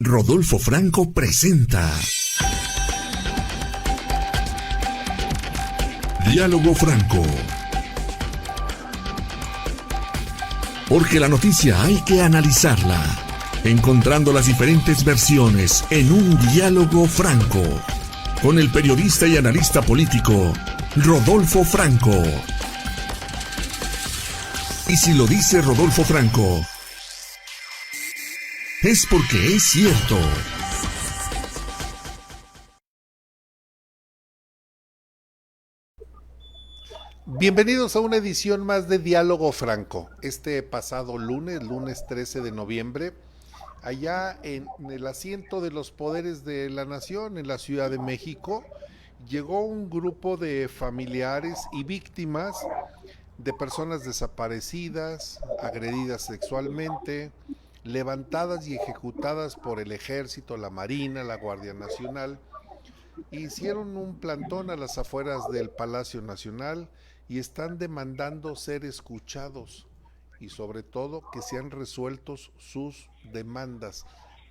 Rodolfo Franco presenta Diálogo Franco. Porque la noticia hay que analizarla, encontrando las diferentes versiones en un diálogo franco, con el periodista y analista político Rodolfo Franco. Y si lo dice Rodolfo Franco, es porque es cierto. Bienvenidos a una edición más de Diálogo Franco. Este pasado lunes 13 de noviembre, allá en el asiento de los poderes de la nación, en la Ciudad de México, llegó un grupo de familiares y víctimas de personas desaparecidas, agredidas sexualmente, levantadas y ejecutadas por el Ejército, la Marina, la Guardia Nacional. Hicieron un plantón a las afueras del Palacio Nacional y están demandando ser escuchados y sobre todo que sean resueltos sus demandas.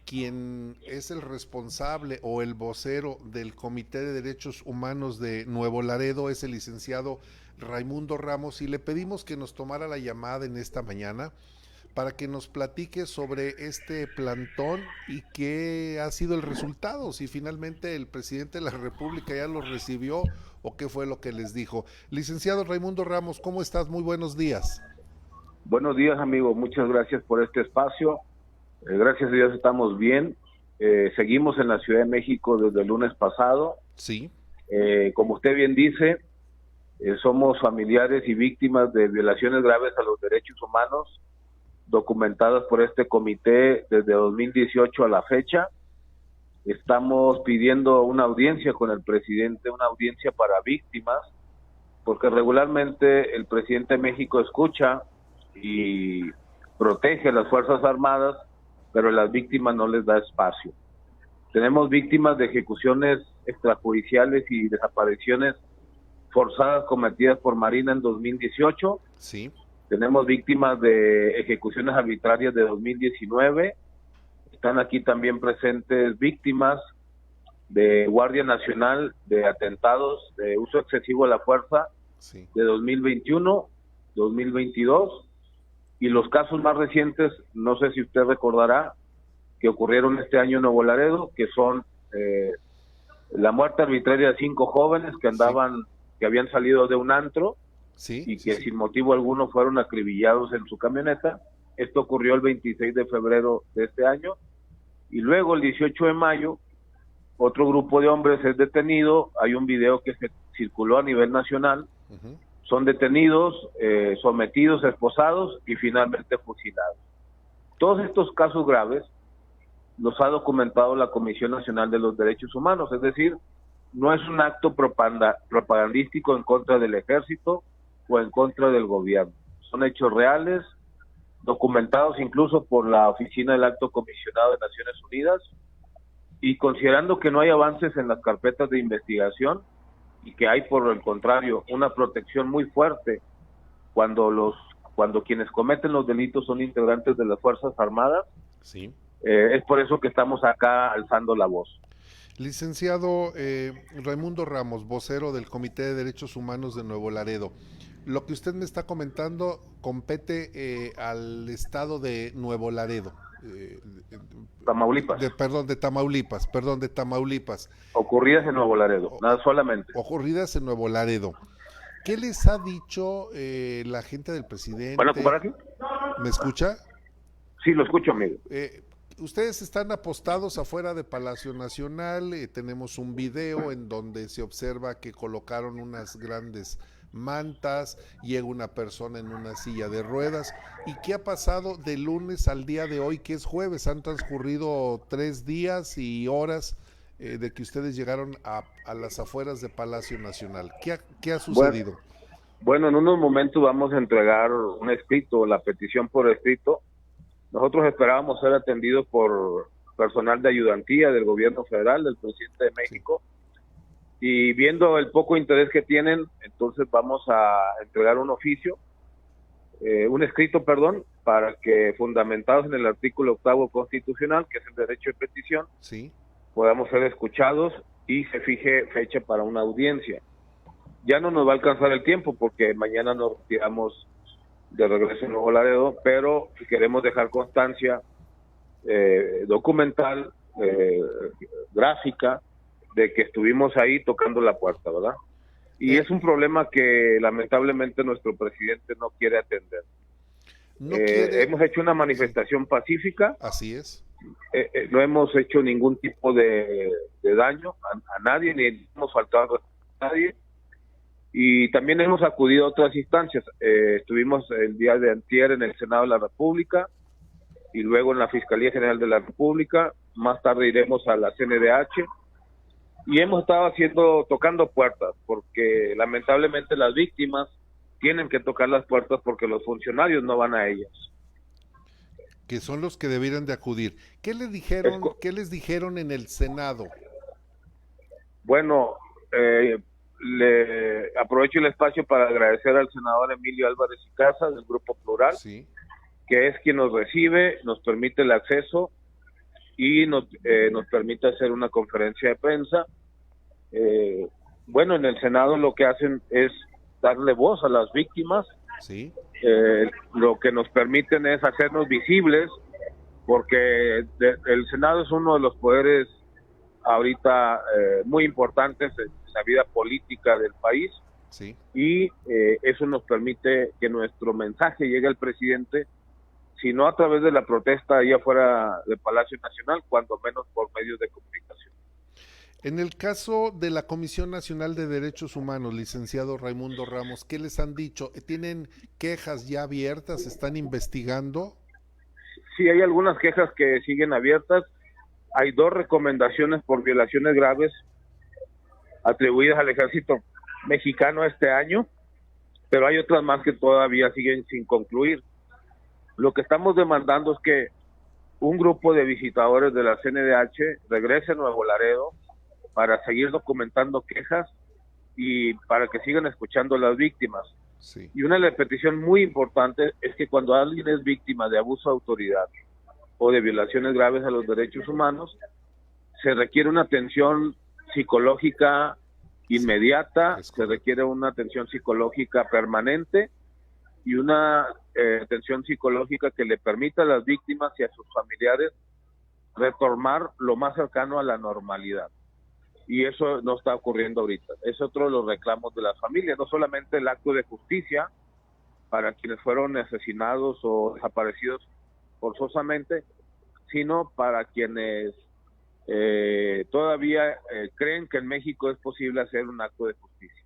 Quien es el responsable o el vocero del Comité de Derechos Humanos de Nuevo Laredo es el licenciado Raimundo Ramos, y le pedimos que nos tomara la llamada en esta mañana para que nos platique sobre este plantón y qué ha sido el resultado, si finalmente el presidente de la República ya los recibió o qué fue lo que les dijo. Licenciado Raimundo Ramos, ¿cómo estás? Muy buenos días. Buenos días, amigo. Muchas gracias por este espacio. Gracias a Dios estamos bien. Seguimos en la Ciudad de México desde el lunes pasado. Sí. Como usted bien dice, somos familiares y víctimas de violaciones graves a los derechos humanos documentadas por este comité desde 2018 a la fecha. Estamos pidiendo una audiencia con el presidente, una audiencia para víctimas, porque regularmente el presidente de México escucha y protege a las Fuerzas Armadas, pero a las víctimas no les da espacio. Tenemos víctimas de ejecuciones extrajudiciales y desapariciones forzadas cometidas por Marina en 2018. Sí. Tenemos víctimas de ejecuciones arbitrarias de 2019. Están aquí también presentes víctimas de Guardia Nacional, de atentados, de uso excesivo de la fuerza, Sí. de 2021, 2022. Y los casos más recientes, no sé si usted recordará, que ocurrieron este año en Nuevo Laredo, que son la muerte arbitraria de 5 jóvenes que andaban, que habían salido de un antro, Sí. y que sin motivo alguno fueron acribillados en su camioneta. Esto ocurrió el 26 de febrero de este año. Y luego el 18 de mayo, otro grupo de hombres es detenido. Hay un video que se circuló a nivel nacional. Uh-huh. Son detenidos, sometidos, esposados y finalmente fusilados. Todos estos casos graves los ha documentado la Comisión Nacional de los Derechos Humanos, es decir, no es un acto propagandístico en contra del ejército o en contra del gobierno. Son hechos reales, documentados incluso por la Oficina del Alto Comisionado de Naciones Unidas, y considerando que no hay avances en las carpetas de investigación y que hay, por el contrario, una protección muy fuerte cuando quienes cometen los delitos son integrantes de las Fuerzas Armadas. Sí. Es por eso que estamos acá alzando la voz. Licenciado Raimundo Ramos, vocero del Comité de Derechos Humanos de Nuevo Laredo. Lo que usted me está comentando compete al estado de Nuevo Laredo. Tamaulipas. De Tamaulipas. Ocurridas en Nuevo Laredo, nada solamente. Ocurridas en Nuevo Laredo. ¿Qué les ha dicho la gente del presidente? ¿Van a ocupar aquí? ¿Me escucha? Sí, lo escucho, amigo. Ustedes están apostados afuera de Palacio Nacional. Tenemos un video en donde se observa que colocaron unas grandes mantas, llega una persona en una silla de ruedas. ¿Y qué ha pasado de lunes al día de hoy, que es jueves? Han transcurrido 3 días y horas de que ustedes llegaron a las afueras de Palacio Nacional. ¿Qué ha sucedido? Bueno, en unos momentos vamos a entregar un escrito, la petición por escrito. Nosotros esperábamos ser atendidos por personal de ayudantía del gobierno federal, del presidente de México. Sí. Y viendo el poco interés que tienen, entonces vamos a entregar un escrito, para que, fundamentados en el artículo 8 constitucional, que es el derecho de petición, Sí. podamos ser escuchados y se fije fecha para una audiencia. Ya no nos va a alcanzar el tiempo porque mañana nos retiramos de regreso en Nuevo Laredo, pero queremos dejar constancia documental, gráfica, de que estuvimos ahí tocando la puerta, ¿verdad? Y es un problema que lamentablemente nuestro presidente no quiere atender. Hemos hecho una manifestación pacífica. Así es. No hemos hecho ningún tipo de daño a nadie, ni hemos faltado a nadie. Y también hemos acudido a otras instancias. Estuvimos el día de antier en el Senado de la República y luego en la Fiscalía General de la República. Más tarde iremos a la CNDH y hemos estado tocando puertas, porque lamentablemente las víctimas tienen que tocar las puertas porque los funcionarios no van a ellas. Que son los que debieran de acudir. ¿Qué les dijeron en el Senado? Bueno, le aprovecho el espacio para agradecer al senador Emilio Álvarez y Casa del Grupo Plural, sí, que es quien nos recibe, nos permite el acceso y nos permite hacer una conferencia de prensa. Bueno, en el Senado lo que hacen es darle voz a las víctimas. sí. Lo que nos permiten es hacernos visibles, porque el Senado es uno de los poderes ahorita muy importantes en la vida política del país, sí. Y eso nos permite que nuestro mensaje llegue al presidente, si no a través de la protesta allá afuera del Palacio Nacional, cuando menos por medios de comunicación. En el caso de la Comisión Nacional de Derechos Humanos, licenciado Raimundo Ramos, ¿qué les han dicho? ¿Tienen quejas ya abiertas? ¿Están investigando? Sí, hay algunas quejas que siguen abiertas. Hay 2 recomendaciones por violaciones graves atribuidas al Ejército Mexicano este año, pero hay otras más que todavía siguen sin concluir. Lo que estamos demandando es que un grupo de visitadores de la CNDH regrese a Nuevo Laredo para seguir documentando quejas y para que sigan escuchando a las víctimas. Sí. Y una petición muy importante es que cuando alguien es víctima de abuso de autoridad o de violaciones graves a los derechos humanos, se requiere una atención psicológica inmediata, se requiere una atención psicológica permanente y una atención psicológica que le permita a las víctimas y a sus familiares retornar lo más cercano a la normalidad. Y eso no está ocurriendo ahorita. Es otro de los reclamos de las familias, no solamente el acto de justicia para quienes fueron asesinados o desaparecidos forzosamente, sino para quienes todavía creen que en México es posible hacer un acto de justicia.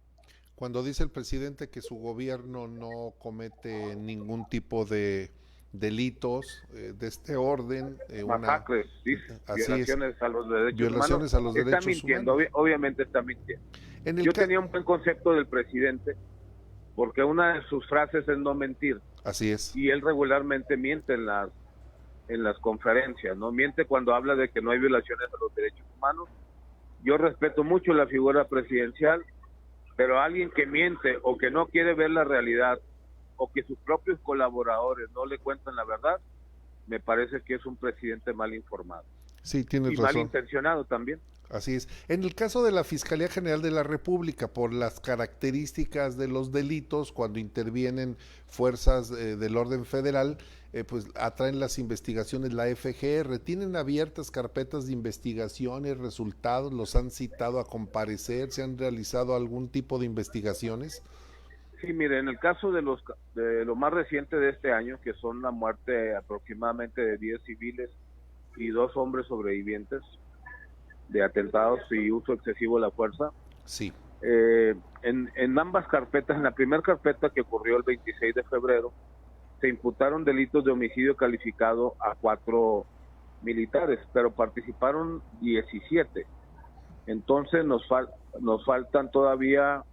Cuando dice el presidente que su gobierno no comete ningún tipo de delitos de este orden, masacres, violaciones a los derechos humanos, a los derechos está mintiendo, humanos. Obviamente está mintiendo. Yo tenía un buen concepto del presidente, porque una de sus frases es no mentir. Así es. Y él regularmente miente en las conferencias, ¿no? Miente cuando habla de que no hay violaciones a los derechos humanos. Yo respeto mucho la figura presidencial, pero alguien que miente o que no quiere ver la realidad o que sus propios colaboradores no le cuentan la verdad, me parece que es un presidente mal informado. Sí, tienes razón. Y malintencionado también. Así es. En el caso de la Fiscalía General de la República, por las características de los delitos, cuando intervienen fuerzas del orden federal, pues atraen las investigaciones la FGR. ¿Tienen abiertas carpetas de investigaciones, resultados? ¿Los han citado a comparecer? ¿Se han realizado algún tipo de investigaciones? Sí, mire, en el caso de lo más reciente de este año, que son la muerte aproximadamente de 10 civiles y 2 hombres sobrevivientes de atentados y uso excesivo de la fuerza. Sí. En ambas carpetas, en la primera carpeta que ocurrió el 26 de febrero, se imputaron delitos de homicidio calificado a 4 militares, pero participaron 17. Entonces nos faltan todavía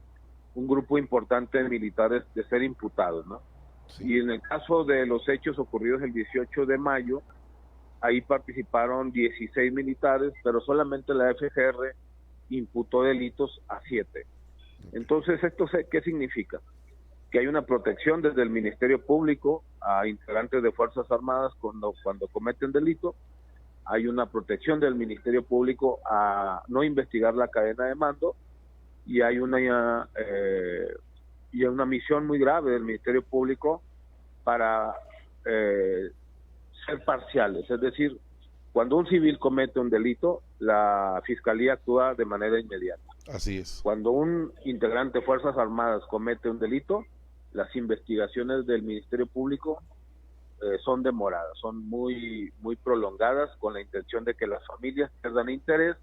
un grupo importante de militares de ser imputados, ¿no? Sí. Y en el caso de los hechos ocurridos el 18 de mayo, ahí participaron 16 militares, pero solamente la FGR imputó delitos a 7. Entonces, ¿esto qué significa? que hay una protección desde el Ministerio Público a integrantes de Fuerzas Armadas cuando cometen delito, hay una protección del Ministerio Público a no investigar la cadena de mando, y hay una misión muy grave del Ministerio Público para ser parciales, es decir, cuando un civil comete un delito, la Fiscalía actúa de manera inmediata. Así es. Cuando un integrante de Fuerzas Armadas comete un delito, las investigaciones del Ministerio Público son demoradas, son muy prolongadas, con la intención de que las familias pierdan interés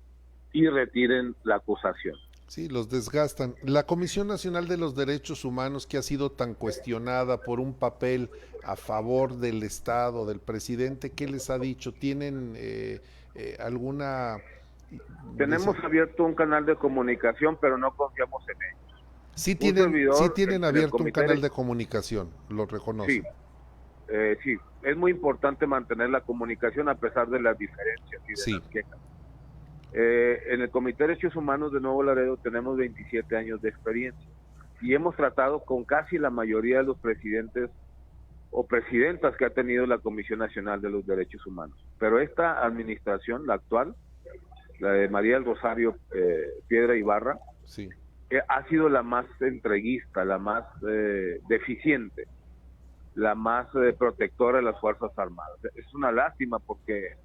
y retiren la acusación. Sí, los desgastan. La Comisión Nacional de los Derechos Humanos, que ha sido tan cuestionada por un papel a favor del Estado, del presidente, ¿qué les ha dicho? ¿Tienen alguna...? Tenemos abierto un canal de comunicación, pero no confiamos en ellos. Sí tienen abierto un canal de comunicación, lo reconozco. Sí, sí, es muy importante mantener la comunicación a pesar de las diferencias y de las quejas. En el Comité de Derechos Humanos de Nuevo Laredo tenemos 27 años de experiencia y hemos tratado con casi la mayoría de los presidentes o presidentas que ha tenido la Comisión Nacional de los Derechos Humanos. Pero esta administración, la actual, la de María del Rosario Piedra Ibarra, sí, ha sido la más entreguista, la más deficiente, la más protectora de las Fuerzas Armadas. Es una lástima porque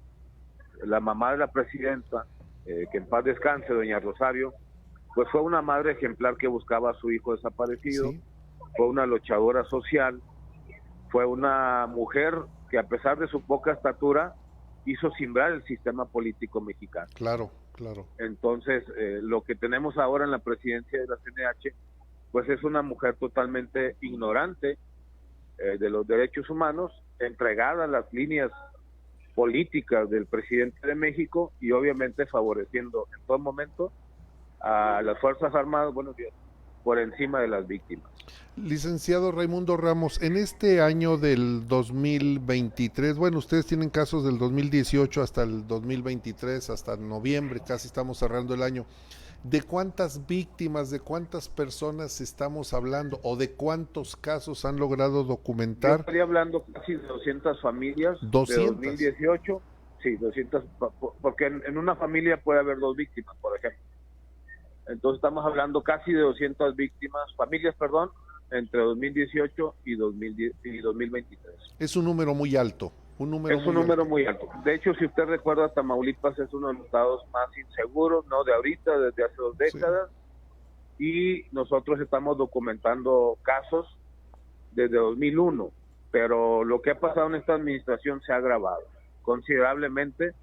la mamá de la presidenta, que en paz descanse, doña Rosario, pues fue una madre ejemplar que buscaba a su hijo desaparecido, sí, fue una luchadora social, fue una mujer que a pesar de su poca estatura hizo simbrar el sistema político mexicano. Claro, claro. Entonces, lo que tenemos ahora en la presidencia de la CNH, pues es una mujer totalmente ignorante de los derechos humanos, entregada a las líneas políticas del presidente de México y obviamente favoreciendo en todo momento a las Fuerzas Armadas, buenos días, por encima de las víctimas. Licenciado Raimundo Ramos, en este año del 2023, bueno, ustedes tienen casos del 2018 hasta el 2023, hasta noviembre, casi estamos cerrando el año. ¿De cuántas víctimas, de cuántas personas estamos hablando o de cuántos casos han logrado documentar? Yo estaría hablando casi de 200 familias 200. De 2018, sí, 200, porque en una familia puede haber 2 víctimas, por ejemplo. Entonces estamos hablando casi de 200 familias, entre 2018 y 2023. Es un número muy alto. Es un número muy alto. De hecho, si usted recuerda, Tamaulipas es uno de los estados más inseguros, no de ahorita, desde hace 2 décadas, sí. Y nosotros estamos documentando casos desde 2001, pero lo que ha pasado en esta administración se ha agravado considerablemente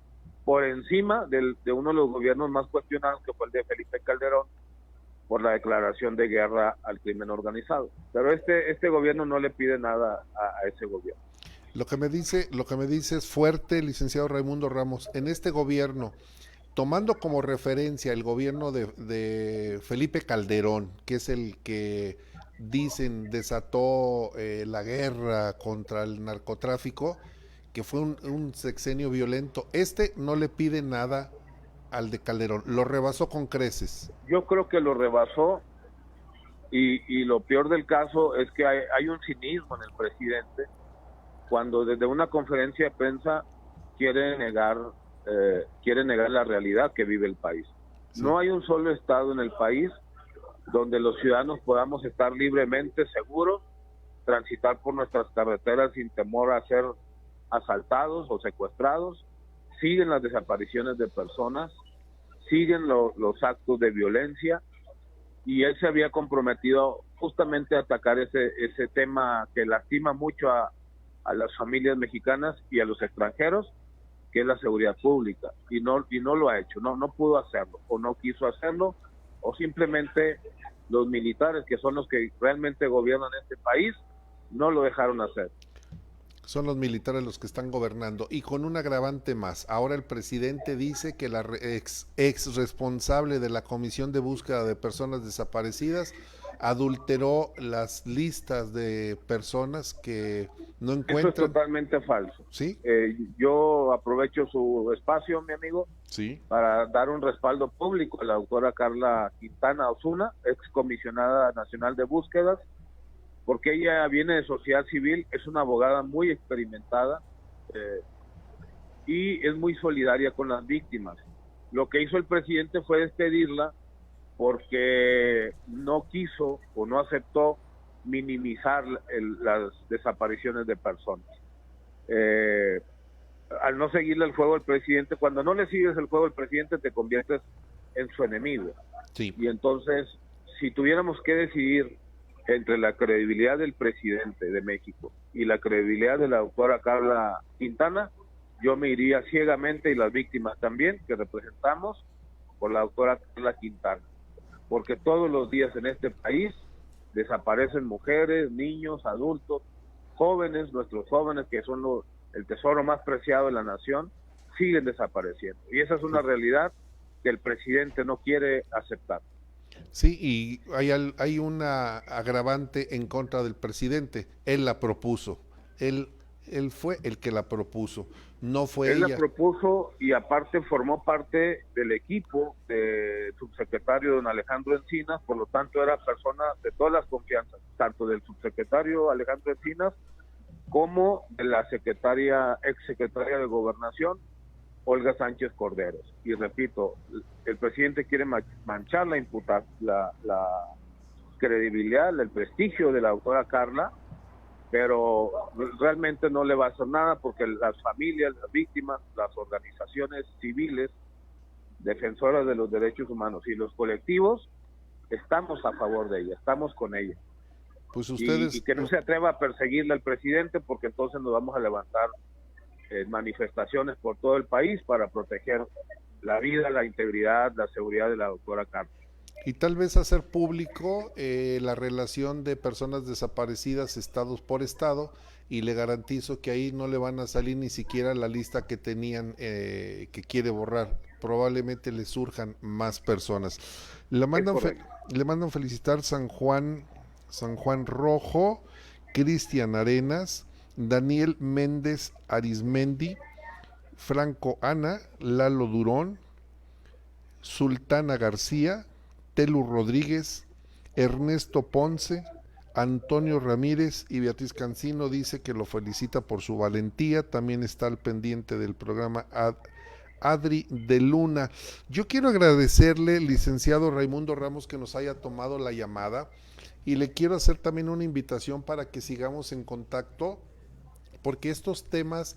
por encima de uno de los gobiernos más cuestionados, que fue el de Felipe Calderón, por la declaración de guerra al crimen organizado. Pero este gobierno no le pide nada a ese gobierno. Lo que me dice es fuerte, licenciado Raimundo Ramos. En este gobierno, tomando como referencia el gobierno de Felipe Calderón, que es el que dicen desató la guerra contra el narcotráfico, que fue un sexenio violento, no le pide nada al de Calderón, lo rebasó con creces. Yo creo que lo rebasó y lo peor del caso es que hay un cinismo en el presidente cuando desde una conferencia de prensa quiere negar la realidad que vive el país. Sí. No hay un solo estado en el país donde los ciudadanos podamos estar libremente seguros, transitar por nuestras carreteras sin temor a ser asaltados o secuestrados. Siguen las desapariciones de personas, siguen los actos de violencia, y él se había comprometido justamente a atacar ese tema que lastima mucho a las familias mexicanas y a los extranjeros, que es la seguridad pública, y no lo ha hecho, no pudo hacerlo, o no quiso hacerlo, o simplemente los militares, que son los que realmente gobiernan este país, no lo dejaron hacer. Son los militares los que están gobernando, y con un agravante más. Ahora el presidente dice que la ex responsable de la Comisión de Búsqueda de Personas Desaparecidas adulteró las listas de personas que no encuentran. Eso es totalmente falso. ¿Sí? Yo aprovecho su espacio, mi amigo, sí, para dar un respaldo público a la doctora Carla Quintana Osuna, excomisionada nacional de búsquedas, porque ella viene de sociedad civil, es una abogada muy experimentada y es muy solidaria con las víctimas. Lo que hizo el presidente fue despedirla porque no quiso o no aceptó minimizar las desapariciones de personas. Al no seguirle el juego al presidente, cuando no le sigues el juego al presidente te conviertes en su enemigo. Sí. Y entonces, si tuviéramos que decidir entre la credibilidad del presidente de México y la credibilidad de la doctora Carla Quintana, yo me iría ciegamente, y las víctimas también, que representamos, por la doctora Carla Quintana. Porque todos los días en este país desaparecen mujeres, niños, adultos, jóvenes, nuestros jóvenes, que son el tesoro más preciado de la nación, siguen desapareciendo. Y esa es una realidad que el presidente no quiere aceptar. Sí, y hay una agravante en contra del presidente. Él la propuso. Él fue el que la propuso, no fue ella. Él la propuso y aparte formó parte del equipo del subsecretario don Alejandro Encinas, por lo tanto era persona de todas las confianzas, tanto del subsecretario Alejandro Encinas como de la exsecretaria de Gobernación, Olga Sánchez Corderos. Y repito, el presidente quiere manchar la credibilidad, el prestigio de la doctora Carla, pero realmente no le va a hacer nada porque las familias, las víctimas, las organizaciones civiles, defensoras de los derechos humanos y los colectivos, estamos a favor de ella, estamos con ella. Pues ustedes... y que no se atreva a perseguirle al presidente, porque entonces nos vamos a levantar manifestaciones por todo el país para proteger la vida, la integridad, la seguridad de la doctora Carla. Y tal vez hacer público la relación de personas desaparecidas estados por estado, y le garantizo que ahí no le van a salir ni siquiera la lista que tenían que quiere borrar. Probablemente le surjan más personas. Le mandan felicitar San Juan Rojo, Cristian Arenas, Daniel Méndez Arismendi, Franco Ana, Lalo Durón, Sultana García, Telu Rodríguez, Ernesto Ponce, Antonio Ramírez, y Beatriz Cancino dice que lo felicita por su valentía. También está al pendiente del programa Adri de Luna. Yo quiero agradecerle, licenciado Raimundo Ramos, que nos haya tomado la llamada, y le quiero hacer también una invitación para que sigamos en contacto, porque estos temas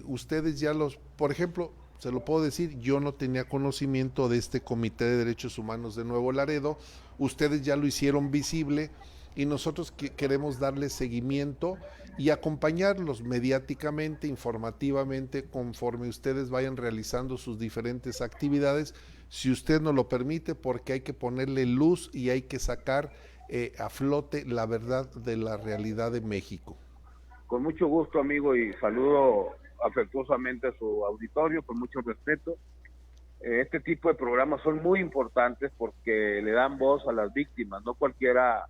ustedes ya por ejemplo, se lo puedo decir, yo no tenía conocimiento de este Comité de Derechos Humanos de Nuevo Laredo, ustedes ya lo hicieron visible y nosotros queremos darle seguimiento y acompañarlos mediáticamente, informativamente, conforme ustedes vayan realizando sus diferentes actividades, si usted nos lo permite, porque hay que ponerle luz y hay que sacar a flote la verdad de la realidad de México. Con mucho gusto, amigo, y saludo afectuosamente a su auditorio, con mucho respeto. Este tipo de programas son muy importantes porque le dan voz a las víctimas, no cualquiera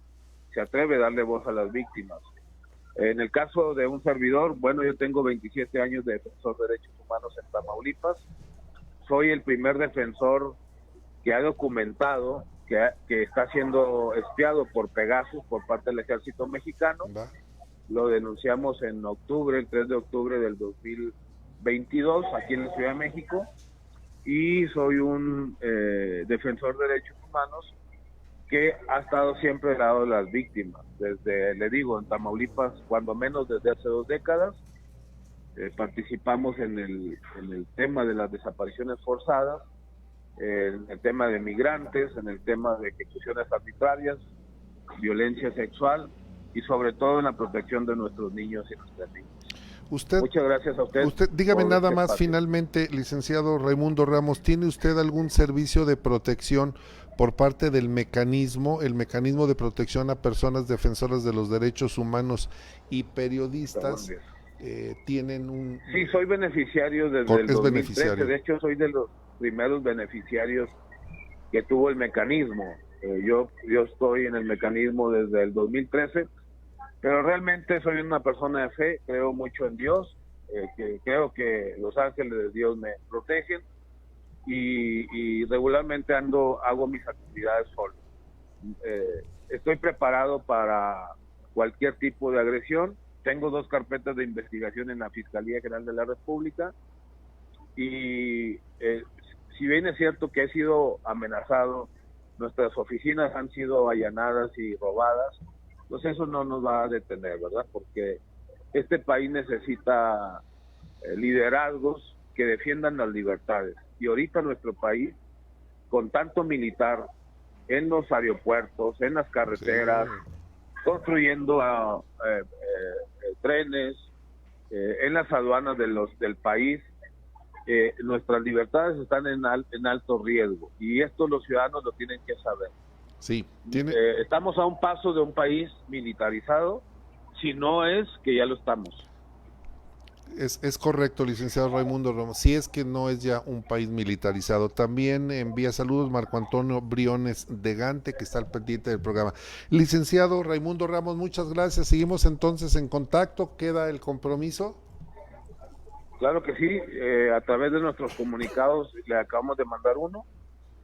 se atreve a darle voz a las víctimas. En el caso de un servidor, bueno, yo tengo 27 años de defensor de derechos humanos en Tamaulipas, soy el primer defensor que ha documentado que está siendo espiado por Pegasus por parte del ejército mexicano. Lo denunciamos en octubre, el 3 de octubre del 2022, aquí en la Ciudad de México, y soy un defensor de derechos humanos que ha estado siempre al lado de las víctimas. Desde, le digo, en Tamaulipas, cuando menos desde hace 2 décadas, participamos en el tema de las desapariciones forzadas, en el tema de migrantes, en el tema de ejecuciones arbitrarias, violencia sexual, y sobre todo en la protección de nuestros niños y nuestras niñas. Muchas gracias a usted. Dígame nada más finalmente, licenciado Raimundo Ramos, ¿tiene usted algún servicio de protección por parte del mecanismo, el mecanismo de protección a personas defensoras de los derechos humanos y periodistas? Tienen un... Sí, soy beneficiario desde el 2013, de hecho soy de los primeros beneficiarios que tuvo el mecanismo. Yo estoy en el mecanismo desde el 2013, pero realmente soy una persona de fe, creo mucho en Dios, que creo que los ángeles de Dios me protegen y regularmente hago mis actividades solo. Estoy preparado para cualquier tipo de agresión. Tengo 2 carpetas de investigación en la Fiscalía General de la República y si bien es cierto que he sido amenazado, nuestras oficinas han sido allanadas y robadas, pues eso no nos va a detener, ¿verdad? Porque este país necesita liderazgos que defiendan las libertades. Y ahorita nuestro país, con tanto militar en los aeropuertos, en las carreteras, sí, construyendo trenes, en las aduanas del país, nuestras libertades están en alto riesgo. Y esto los ciudadanos lo tienen que saber. Sí, estamos a un paso de un país militarizado, si no es que ya lo estamos. Es correcto, licenciado Raimundo Ramos, si es que no es ya un país militarizado. También envía saludos Marco Antonio Briones de Gante, que está al pendiente del programa. Licenciado Raimundo Ramos, muchas gracias. Seguimos entonces en contacto. ¿Queda el compromiso? Claro que sí, a través de nuestros comunicados, le acabamos de mandar uno,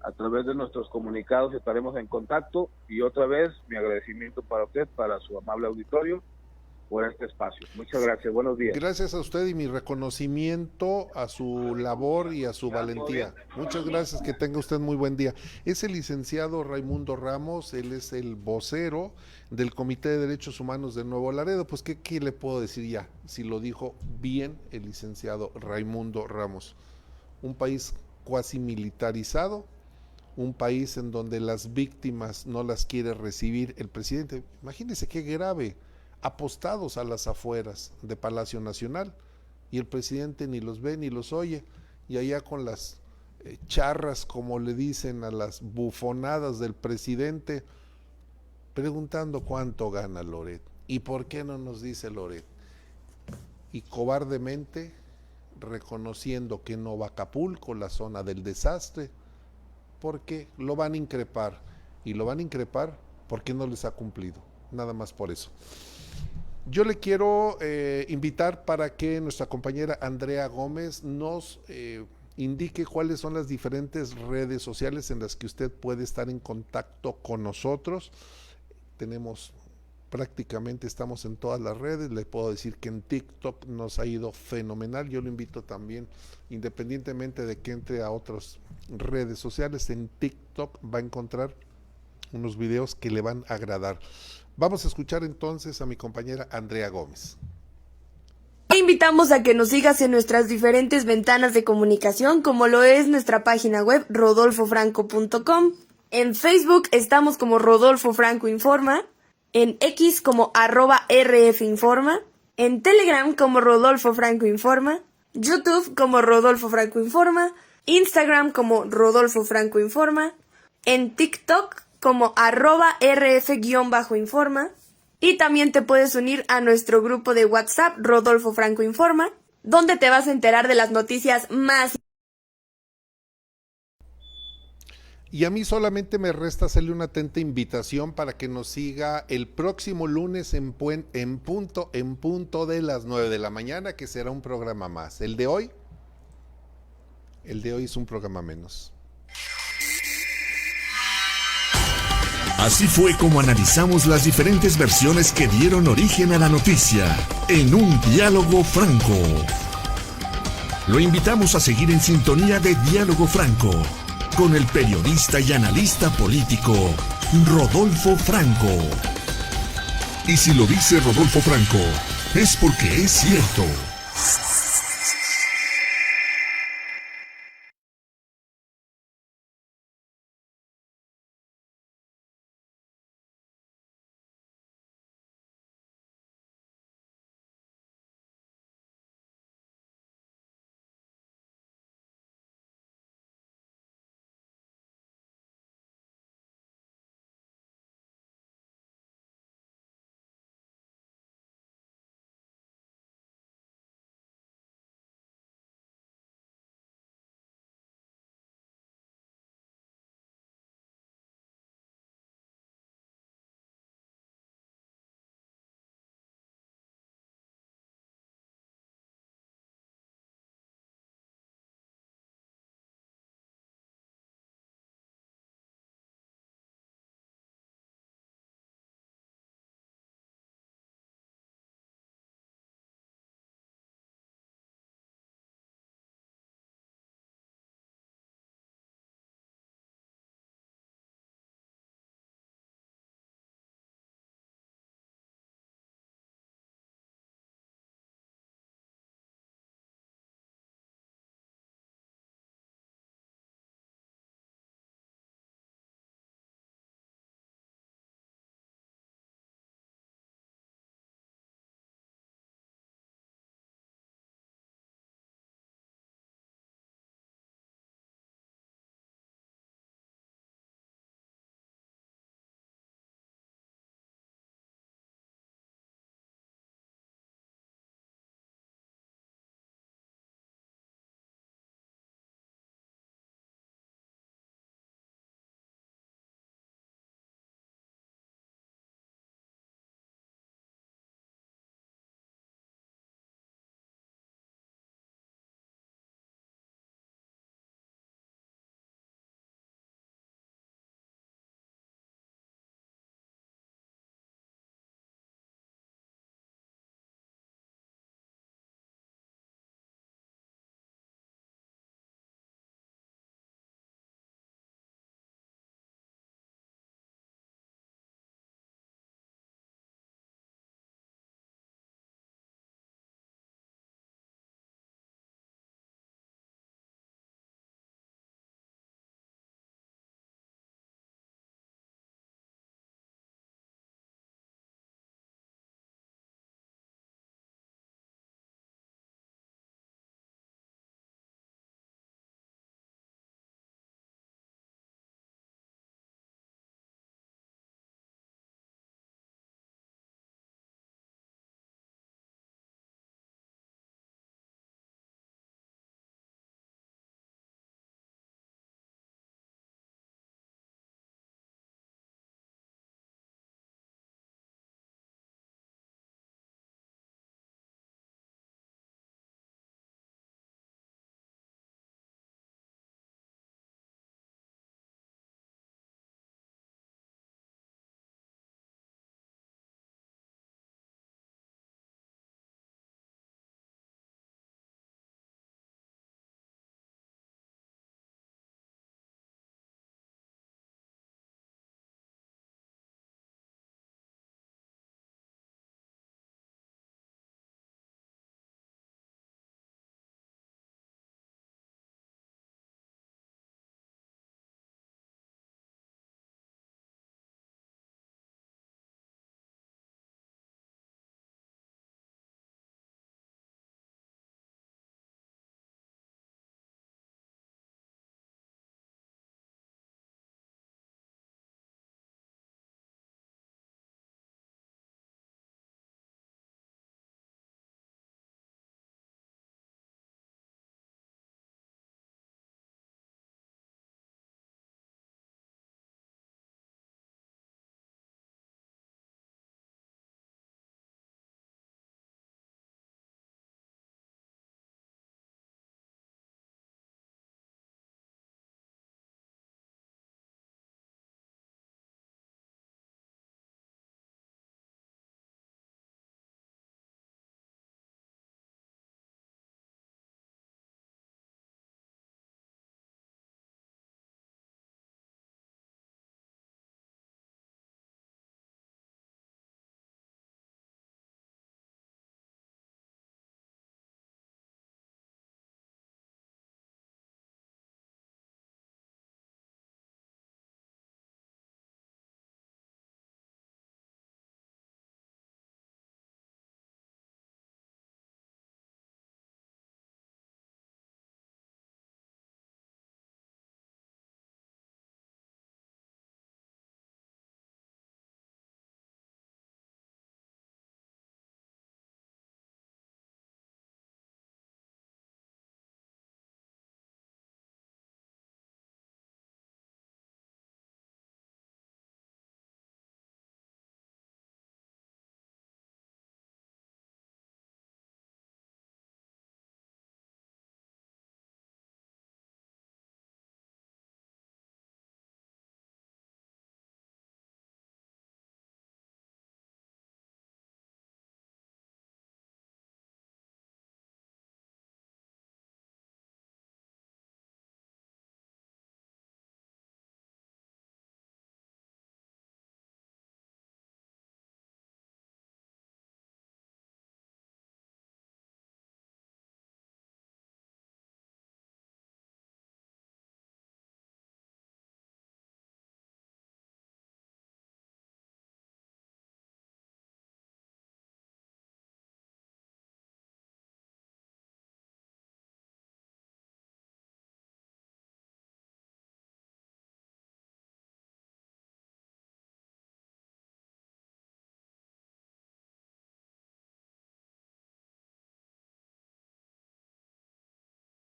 a través de nuestros comunicados estaremos en contacto, y otra vez mi agradecimiento para usted, para su amable auditorio, por este espacio. Muchas gracias, buenos días. Gracias a usted y mi reconocimiento a su labor y a su valentía. Muchas gracias, que tenga usted muy buen día. Es el licenciado Raimundo Ramos, él es el vocero del Comité de Derechos Humanos de Nuevo Laredo. Pues ¿qué le puedo decir ya? Si lo dijo bien el licenciado Raimundo Ramos. Un país cuasi militarizado, un país en donde las víctimas no las quiere recibir el presidente. Imagínense qué grave, apostados a las afueras de Palacio Nacional, y el presidente ni los ve ni los oye, y allá con las charras, como le dicen a las bufonadas del presidente, preguntando cuánto gana Loret, y por qué no nos dice Loret, y cobardemente reconociendo que no va a Acapulco, la zona del desastre, porque lo van a increpar, y lo van a increpar porque no les ha cumplido, nada más por eso. Yo le quiero invitar para que nuestra compañera Andrea Gómez nos indique cuáles son las diferentes redes sociales en las que usted puede estar en contacto con nosotros. Prácticamente estamos en todas las redes. Le puedo decir que en TikTok nos ha ido fenomenal. Yo lo invito también, independientemente de que entre a otras redes sociales, en TikTok va a encontrar unos videos que le van a agradar. Vamos a escuchar entonces a mi compañera Andrea Gómez. Te invitamos a que nos sigas en nuestras diferentes ventanas de comunicación, como lo es nuestra página web rodolfofranco.com. En Facebook estamos como Rodolfo Franco Informa, en X como @RFinforma, en Telegram como Rodolfo Franco Informa, YouTube como Rodolfo Franco Informa, Instagram como Rodolfo Franco Informa, en TikTok como @RF_Informa, y también te puedes unir a nuestro grupo de WhatsApp Rodolfo Franco Informa, donde te vas a enterar de las noticias más. Y a mí solamente me resta hacerle una atenta invitación para que nos siga el próximo lunes en punto de las 9 de la mañana, que será un programa más. El de hoy es un programa menos. Así fue como analizamos las diferentes versiones que dieron origen a la noticia, en un diálogo franco. Lo invitamos a seguir en sintonía de Diálogo Franco, con el periodista y analista político, Rodolfo Franco. Y si lo dice Rodolfo Franco, es porque es cierto.